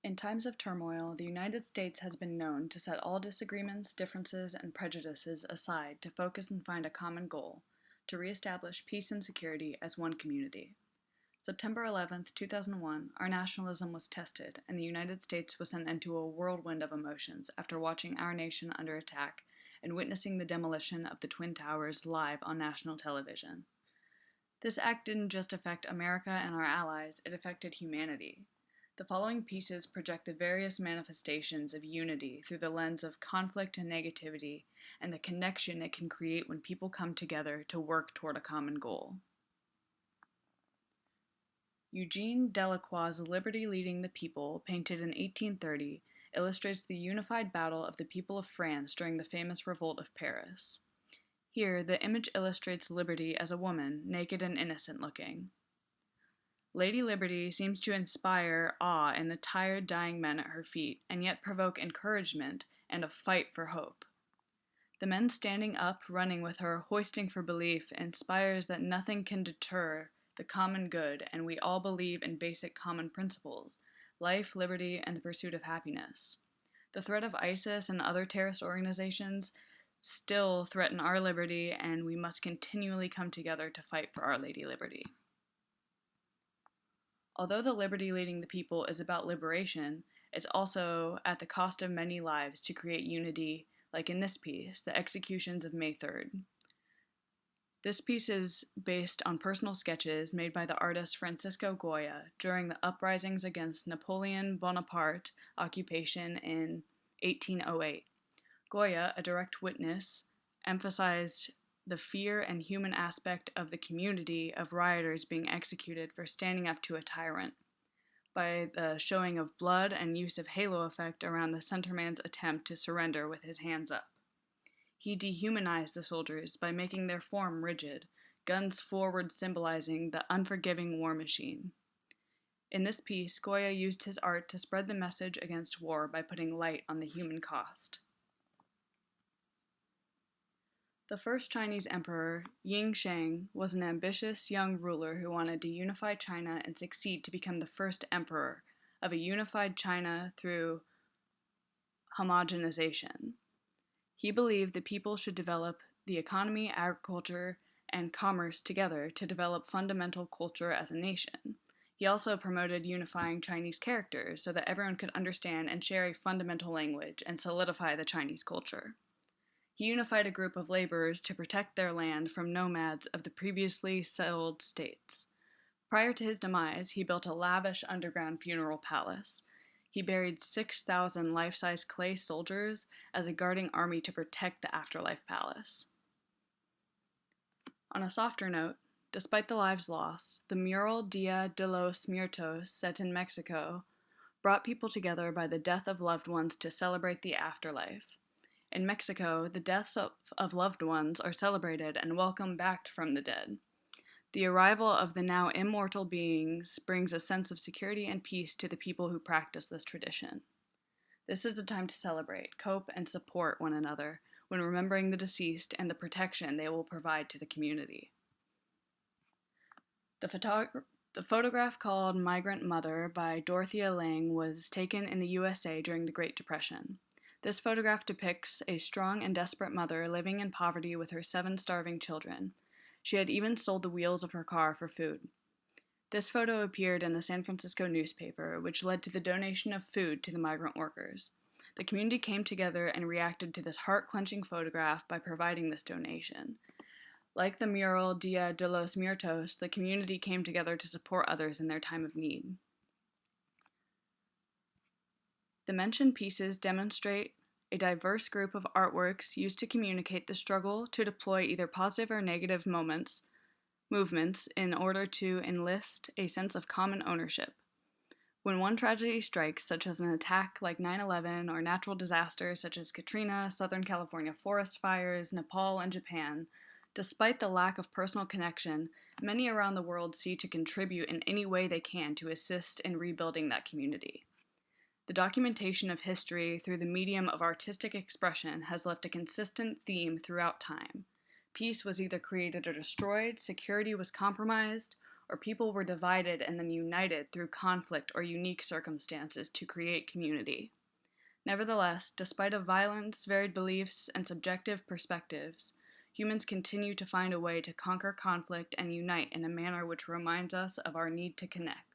In times of turmoil, the United States has been known to set all disagreements, differences, and prejudices aside to focus and find a common goal to reestablish peace and security as one community. September 11th, 2001, our nationalism was tested, and the United States was sent into a whirlwind of emotions after watching our nation under attack and witnessing the demolition of the Twin Towers live on national television. This act didn't just affect America and our allies, it affected humanity. The following pieces project the various manifestations of unity through the lens of conflict and negativity and the connection it can create when people come together to work toward a common goal. Eugene Delacroix's Liberty Leading the People, painted in 1830, illustrates the unified battle of the people of France during the famous Revolt of Paris. Here, the image illustrates Liberty as a woman, naked and innocent looking. Lady Liberty seems to inspire awe in the tired, dying men at her feet, and yet provoke encouragement and a fight for hope. The men standing up, running with her, hoisting for belief, inspires that nothing can deter the common good, and we all believe in basic common principles: life, liberty, and the pursuit of happiness. The threat of ISIS and other terrorist organizations still threaten our liberty, and we must continually come together to fight for Our Lady Liberty. Although the Liberty Leading the People is about liberation, it's also at the cost of many lives to create unity, like in this piece, The Executions of May 3rd. This piece is based on personal sketches made by the artist Francisco Goya during the uprisings against Napoleon Bonaparte occupation in 1808. Goya, a direct witness, emphasized the fear and human aspect of the community of rioters being executed for standing up to a tyrant by the showing of blood and use of halo effect around the centerman's attempt to surrender with his hands up. He dehumanized the soldiers by making their form rigid, guns forward symbolizing the unforgiving war machine. In this piece, Goya used his art to spread the message against war by putting light on the human cost. The first Chinese emperor, Ying Shang, was an ambitious young ruler who wanted to unify China and succeed to become the first emperor of a unified China through homogenization. He believed the people should develop the economy, agriculture, and commerce together to develop fundamental culture as a nation. He also promoted unifying Chinese characters so that everyone could understand and share a fundamental language and solidify the Chinese culture. He unified a group of laborers to protect their land from nomads of the previously settled states. Prior to his demise, he built a lavish underground funeral palace. He buried 6,000 life-size clay soldiers as a guarding army to protect the afterlife palace. On a softer note, despite the lives lost, the mural Dia de los Muertos, set in Mexico, brought people together by the death of loved ones to celebrate the afterlife. In Mexico, the deaths of loved ones are celebrated and welcomed back from the dead. The arrival of the now immortal beings brings a sense of security and peace to the people who practice this tradition. This is a time to celebrate, cope, and support one another when remembering the deceased and the protection they will provide to the community. The photograph called Migrant Mother by Dorothea Lange was taken in the USA during the Great Depression. This photograph depicts a strong and desperate mother living in poverty with her 7 starving children. She had even sold the wheels of her car for food. This photo appeared in the San Francisco newspaper, which led to the donation of food to the migrant workers. The community came together and reacted to this heart-clenching photograph by providing this donation. Like the mural Dia de los Muertos, the community came together to support others in their time of need. The mentioned pieces demonstrate a diverse group of artworks used to communicate the struggle to deploy either positive or negative movements in order to enlist a sense of common ownership. When one tragedy strikes, such as an attack like 9/11 or natural disasters such as Katrina, Southern California forest fires, Nepal, and Japan, despite the lack of personal connection, many around the world see to contribute in any way they can to assist in rebuilding that community. The documentation of history through the medium of artistic expression has left a consistent theme throughout time. Peace was either created or destroyed, security was compromised, or people were divided and then united through conflict or unique circumstances to create community. Nevertheless, despite of violence, varied beliefs, and subjective perspectives, humans continue to find a way to conquer conflict and unite in a manner which reminds us of our need to connect.